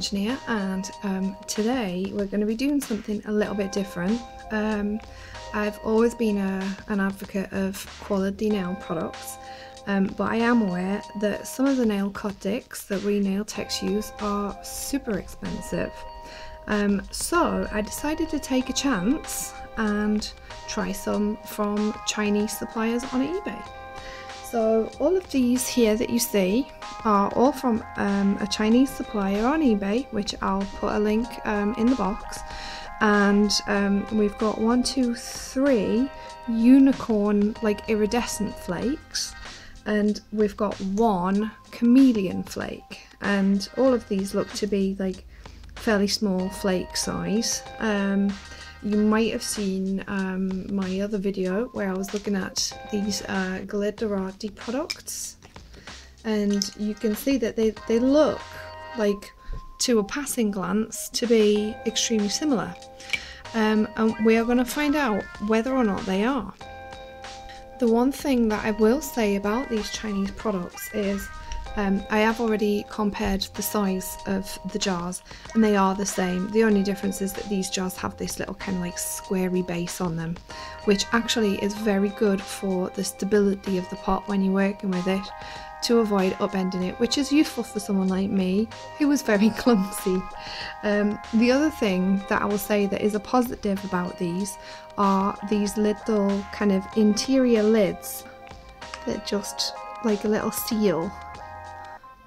Engineer, and today we're going to be doing something a little bit different. I've always been an advocate of quality nail products, but I am aware that some of the Nailcotics that we nail techs use are super expensive. So I decided to take a chance and try some from Chinese suppliers on eBay. So all of these here that you see are all from a Chinese supplier on eBay, which I'll put a link in the box. And we've got 1, 2, 3 unicorn like iridescent flakes, and we've got 1 chameleon flake, and all of these look to be like fairly small flake size. You might have seen my other video where I was looking at these Glitterarty products, and you can see that they look like, to a passing glance, to be extremely similar, and we are going to find out whether or not they are. The one thing that I will say about these Chinese products is I have already compared the size of the jars, and they are the same. The only difference is that these jars have this little kind of like squarey base on them, which actually is very good for the stability of the pot when you're working with it, to avoid upending it, which is useful for someone like me who was very clumsy. The other thing that I will say that is a positive about these are these little kind of interior lids that just like a little seal.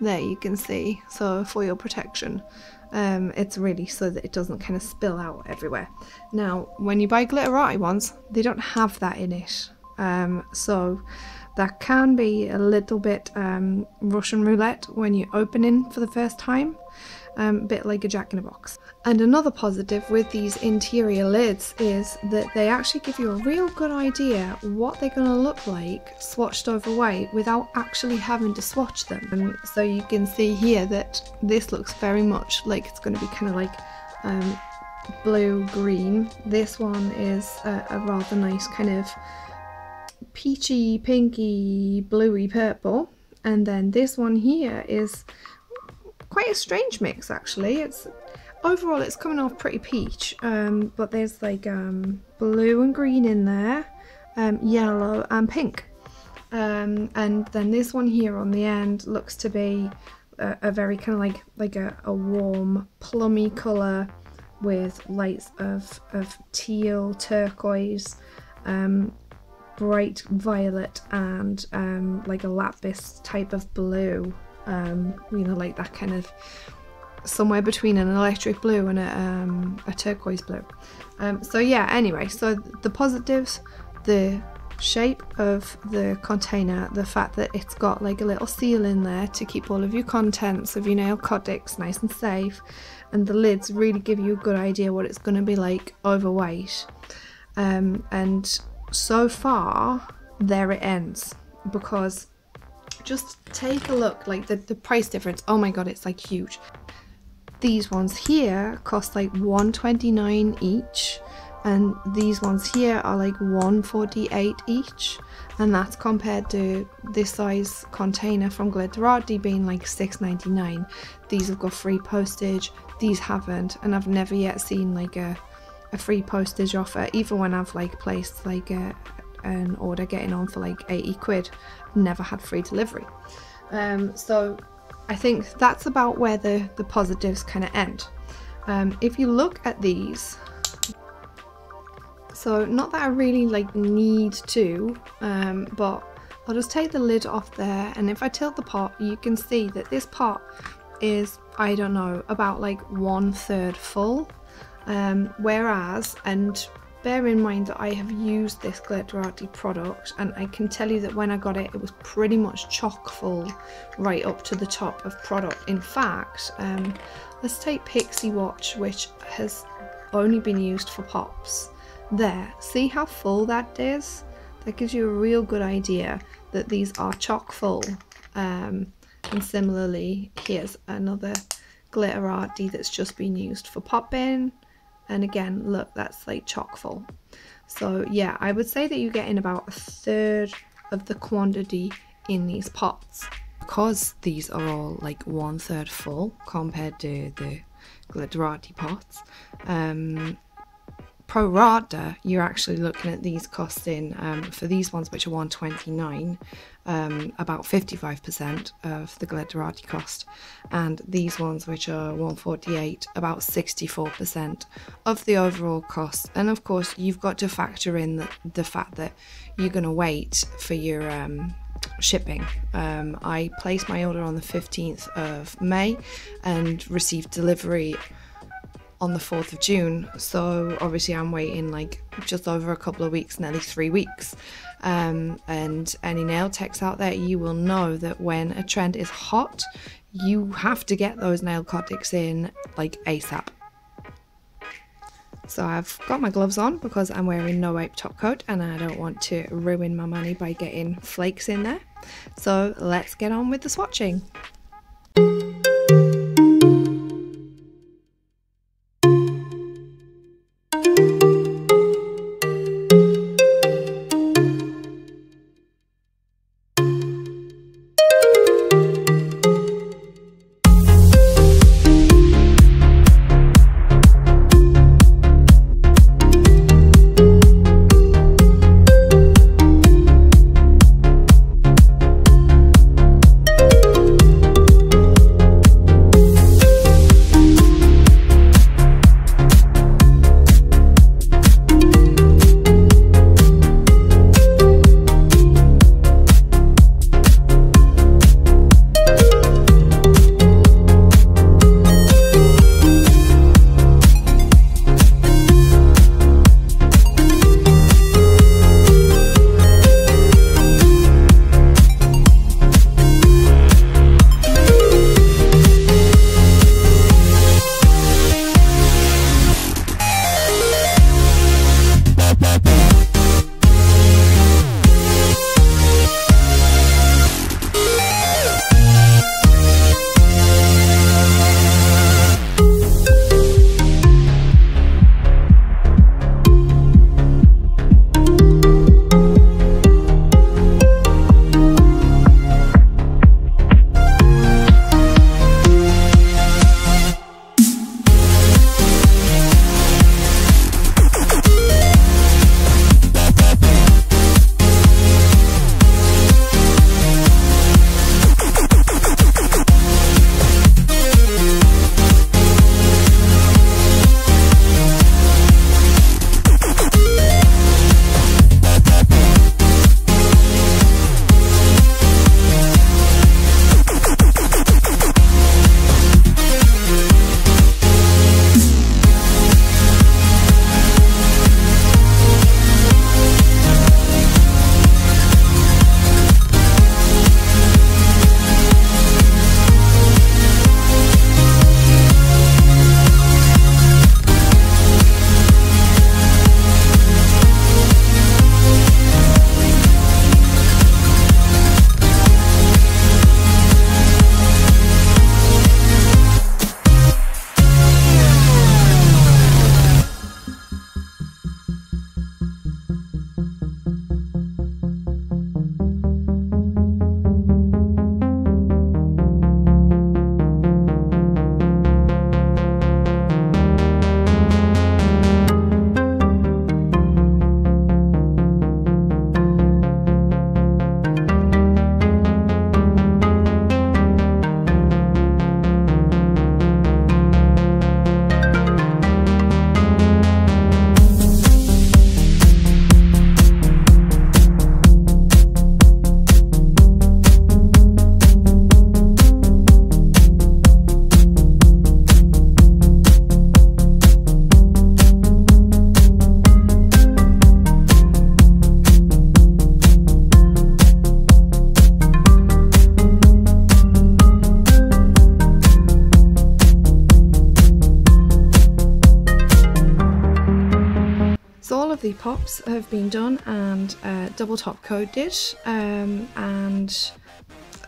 There you can see, so for your protection. It's really so that it doesn't kind of spill out everywhere. Now when you buy Glitterarty ones, they don't have that in it, so that can be a little bit Russian roulette when you're opening for the first time, a bit like a jack-in-a-box. And another positive with these interior lids is that they actually give you a real good idea what they're going to look like swatched over white without actually having to swatch them. So you can see here that this looks very much like it's going to be kind of like blue-green. This one is a rather nice kind of peachy, pinky, bluey purple, and then this one here is quite a strange mix actually. Overall it's coming off pretty peach, but there's like blue and green in there, yellow and pink, and then this one here on the end looks to be a very kind of like a warm plummy colour with lights of teal, turquoise, bright violet, and like a lapis type of blue, you know, like that kind of somewhere between an electric blue and a turquoise blue. So yeah, anyway, so the positives: the shape of the container, the fact that it's got like a little seal in there to keep all of your contents of your Nailcotics nice and safe, and the lids really give you a good idea what it's going to be like overweight. And so far there it ends, because just take a look, like the price difference, oh my god, it's like huge. These ones here cost like $1.29 each, and these ones here are like $1.48 each, and that's compared to this size container from Glitterarty being like $6.99. These have got free postage, these haven't, and I've never yet seen like a free postage offer, even when I've like placed like an order getting on for like 80 quid, never had free delivery. So I think that's about where the positives kind of end. If you look at these, so not that I really like need to, but I'll just take the lid off there, and if I tilt the pot, you can see that this pot is, I don't know, about like 1/3 full. Whereas, and bear in mind that I have used this Glitterarty product, and I can tell you that when I got it, it was pretty much chock full right up to the top of product. In fact, let's take Pixie Watch, which has only been used for pops. There, see how full that is? That gives you a real good idea that these are chock full. And similarly, here's another Glitterarty that's just been used for popping. And again, look, that's like chock full. So yeah, I would say that you're getting about 1/3 of the quantity in these pots. because these are all like 1/3 full compared to the Glitterarty pots, pro rata, you're actually looking at these costing, for these ones which are 129, about 55% of the Glitterarty cost, and these ones which are 148, about 64% of the overall cost. And of course you've got to factor in the fact that you're going to wait for your shipping. I placed my order on the 15th of May and received delivery on the 4th of June, so obviously I'm waiting like just over a couple of weeks, nearly 3 weeks. And any nail techs out there, you will know that when a trend is hot, you have to get those Nailcotics in like ASAP. So I've got my gloves on because I'm wearing no wipe top coat and I don't want to ruin my money by getting flakes in there. So let's get on with the swatching. the pops have been done and double top coated, and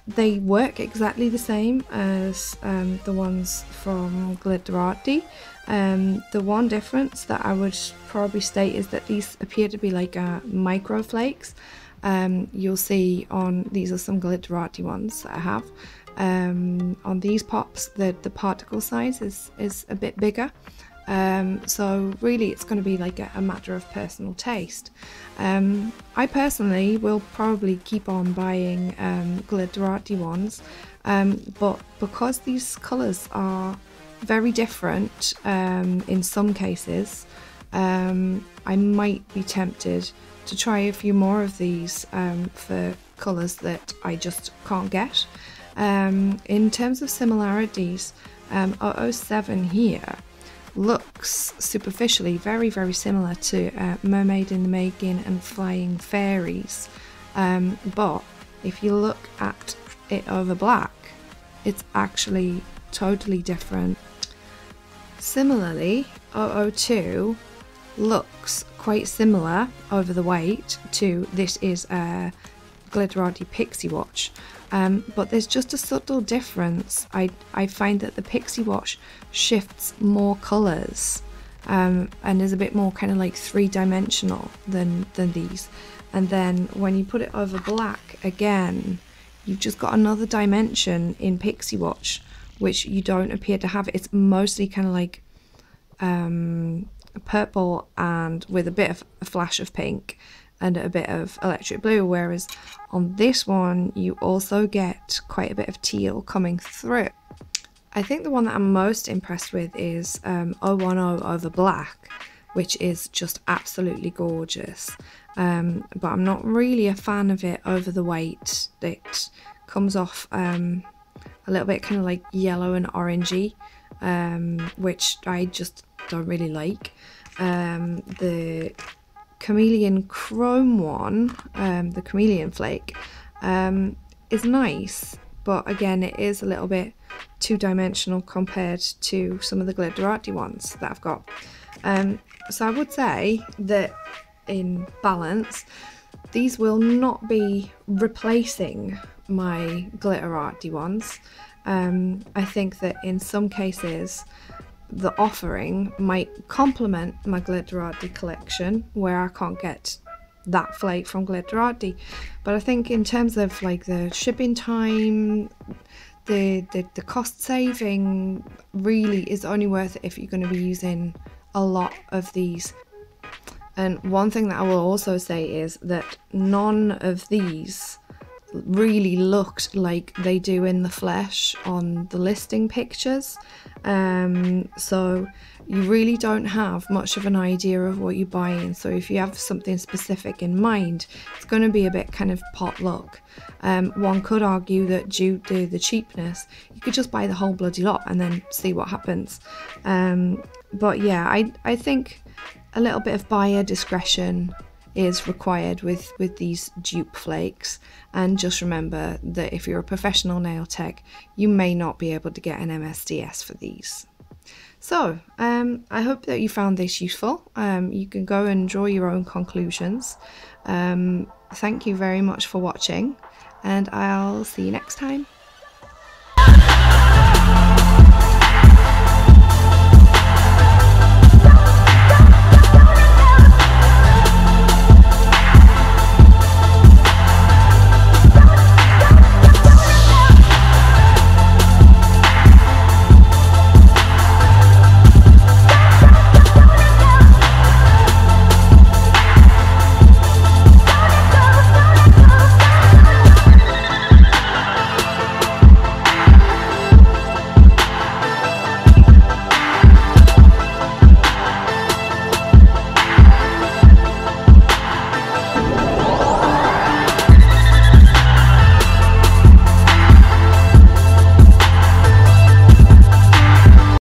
they work exactly the same as the ones from Glitterarty. The one difference that I would probably state is that these appear to be like micro flakes, You'll see on, these are some Glitterarty ones that I have. On these pops, the particle size is a bit bigger. So really it's going to be like a matter of personal taste. I personally will probably keep on buying Glitterarty ones, but because these colours are very different in some cases, I might be tempted to try a few more of these for colours that I just can't get. In terms of similarities, 007 here looks superficially very, very similar to Mermaid in the Making and Flying Fairies, but if you look at it over black, it's actually totally different. Similarly, 002 looks quite similar over the weight to, this is a Glitterarty Pixie Watch, but there's just a subtle difference. I find that the Pixie Watch shifts more colours and is a bit more kind of like three-dimensional than these, and then when you put it over black again, you've just got another dimension in Pixie Watch which you don't appear to have. It's mostly kind of like purple and with a bit of a flash of pink and a bit of electric blue, whereas on this one you also get quite a bit of teal coming through. I think the one that I'm most impressed with is 010 over black, which is just absolutely gorgeous, but I'm not really a fan of it over the weight. It comes off a little bit kind of like yellow and orangey, which I just don't really like. The Chameleon Chrome one, the Chameleon Flake, is nice, but again it is a little bit two-dimensional compared to some of the Glitterarty ones that I've got. So I would say that in balance, these will not be replacing my Glitterarty ones. I think that in some cases the offering might complement my Glitterarty collection where I can't get that flake from Glitterarty, but I think in terms of like the shipping time, the cost saving really is only worth it if you're going to be using a lot of these. And one thing that I will also say is that none of these really looked like they do in the flesh on the listing pictures, so you really don't have much of an idea of what you're buying. So if you have something specific in mind, it's going to be a bit kind of potluck. One could argue that due to the cheapness, you could just buy the whole bloody lot and then see what happens. But yeah, I think a little bit of buyer discretion is required with these dupe flakes, and just remember that if you're a professional nail tech, you may not be able to get an MSDS for these. So I hope that you found this useful. You can go and draw your own conclusions. Thank you very much for watching, and I'll see you next time.